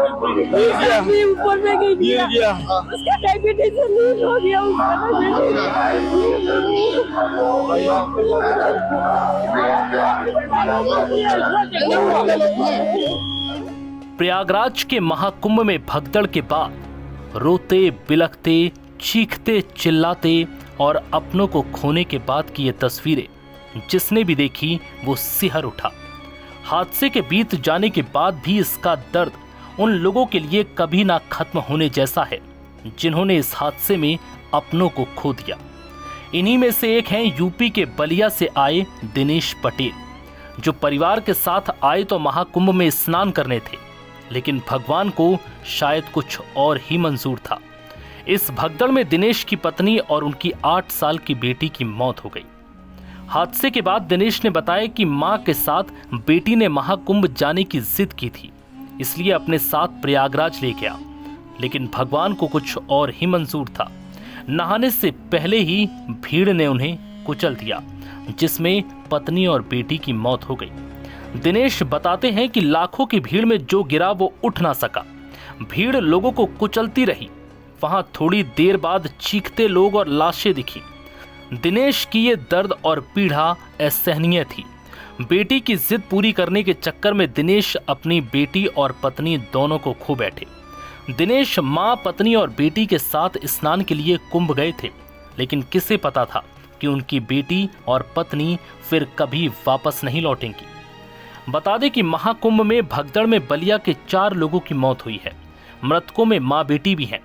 भी ऊपर में गिर गया, उसका डायबिटीज लीन हो गया, प्रयागराज के महाकुंभ में भगदड़ के बाद रोते बिलखते चीखते चिल्लाते और अपनों को खोने के बाद की ये तस्वीरें जिसने भी देखी वो सिहर उठा। हादसे के बीत जाने के बाद भी इसका दर्द उन लोगों के लिए कभी ना खत्म होने जैसा है जिन्होंने इस हादसे में अपनों को खो दिया। इन्हीं में से एक हैं यूपी के बलिया से आए दिनेश पटेल, जो परिवार के साथ आए तो महाकुंभ में स्नान करने थे, लेकिन भगवान को शायद कुछ और ही मंजूर था। इस भगदड़ में दिनेश की पत्नी और उनकी 8 साल की बेटी की मौत हो गई। हादसे के बाद दिनेश ने बताया कि मां के साथ बेटी ने महाकुंभ जाने की जिद की थी, इसलिए अपने साथ प्रयागराज ले गया, लेकिन भगवान को कुछ और ही मंजूर था। नहाने से पहले ही भीड़ ने उन्हें कुचल दिया, जिसमें पत्नी और बेटी की मौत हो गई। दिनेश बताते हैं कि लाखों की भीड़ में जो गिरा वो उठ ना सका। भीड़ लोगों को कुचलती रही। वहां थोड़ी देर बाद चीखते लोग और लाशें दिखी। दिनेश की ये दर्द और पीड़ा असहनीय थी। बेटी की जिद पूरी करने के चक्कर में दिनेश अपनी बेटी और पत्नी दोनों को खो बैठे। दिनेश मां, पत्नी और बेटी के साथ स्नान के लिए कुंभ गए थे, लेकिन किसे पता था कि उनकी बेटी और पत्नी फिर कभी वापस नहीं लौटेंगी। बता दें कि महाकुंभ में भगदड़ में बलिया के 4 लोगों की मौत हुई है। मृतकों में मां बेटी भी हैं।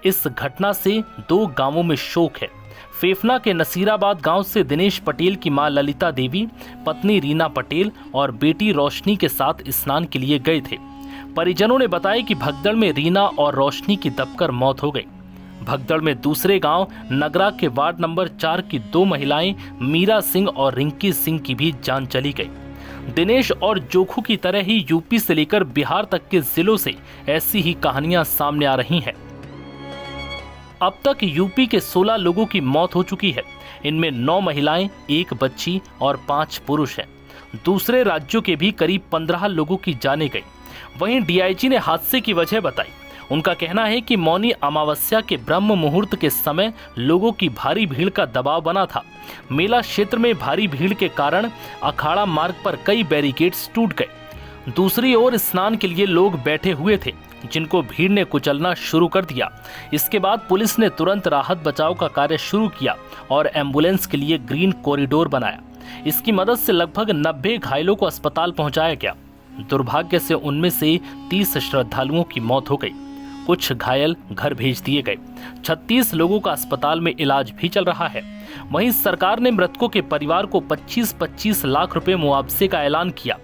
इस घटना से 2 गांवों में शोक है। फेफना के नसीराबाद गांव से दिनेश पटेल की मां ललिता देवी, पत्नी रीना पटेल और बेटी रोशनी के साथ स्नान के लिए गए थे। परिजनों ने बताया कि भगदड़ में रीना और रोशनी की दबकर मौत हो गई। भगदड़ में दूसरे गांव नगरा के वार्ड नंबर 4 की 2 महिलाएं मीरा सिंह और रिंकी सिंह की भी जान चली गई। दिनेश और जोखू की तरह ही यूपी से लेकर बिहार तक के जिलों से ऐसी ही कहानियां सामने आ रही हैं। अब तक यूपी के 16 लोगों की मौत हो चुकी है। इनमें 9 महिलाएं, 1 बच्ची और 5 पुरुष हैं। दूसरे राज्यों के भी करीब 15 लोगों की जानें गई। वहीं डीआईजी ने हादसे की वजह बताई। उनका कहना है कि मौनी अमावस्या के ब्रह्म मुहूर्त के समय लोगों की भारी भीड़ का दबाव बना था। मेला क्षेत्र में भारी भीड़ के कारण अखाड़ा मार्ग पर कई बैरिकेड्स टूट गए। दूसरी ओर स्नान के लिए लोग बैठे हुए थे, जिनको भीड़ ने कुचलना शुरू कर दिया। इसके बाद पुलिस ने तुरंत राहत बचाव का कार्य शुरू किया और एम्बुलेंस के लिए ग्रीन कॉरिडोर बनाया। इसकी मदद से लगभग 90 घायलों को अस्पताल पहुंचाया गया। दुर्भाग्य से उनमें से 30 श्रद्धालुओं की मौत हो गई। कुछ घायल घर भेज दिए गए। 36 लोगों का अस्पताल में इलाज भी चल रहा है। वहीं सरकार ने मृतकों के परिवार को 25-25 लाख रुपए मुआवजे का ऐलान किया।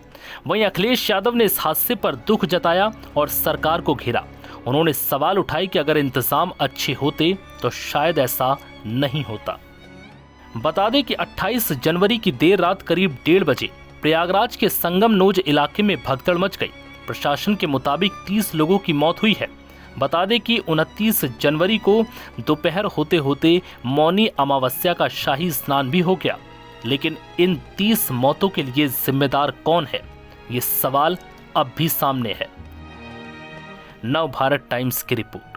वहीं अखिलेश यादव ने इस हादसे पर दुख जताया और सरकार को घेरा। उन्होंने सवाल उठाए कि अगर इंतजाम अच्छे होते तो शायद ऐसा नहीं होता। बता दें कि 28 जनवरी की देर रात करीब 1:30 बजे प्रयागराज के संगम नोज इलाके में भगदड़ मच गई। प्रशासन के मुताबिक 30 लोगों की मौत हुई है। बता दें कि 29 जनवरी को दोपहर होते होते मौनी अमावस्या का शाही स्नान भी हो गया, लेकिन इन 30 मौतों के लिए जिम्मेदार कौन है, ये सवाल अब भी सामने है। नव भारत टाइम्स की रिपोर्ट।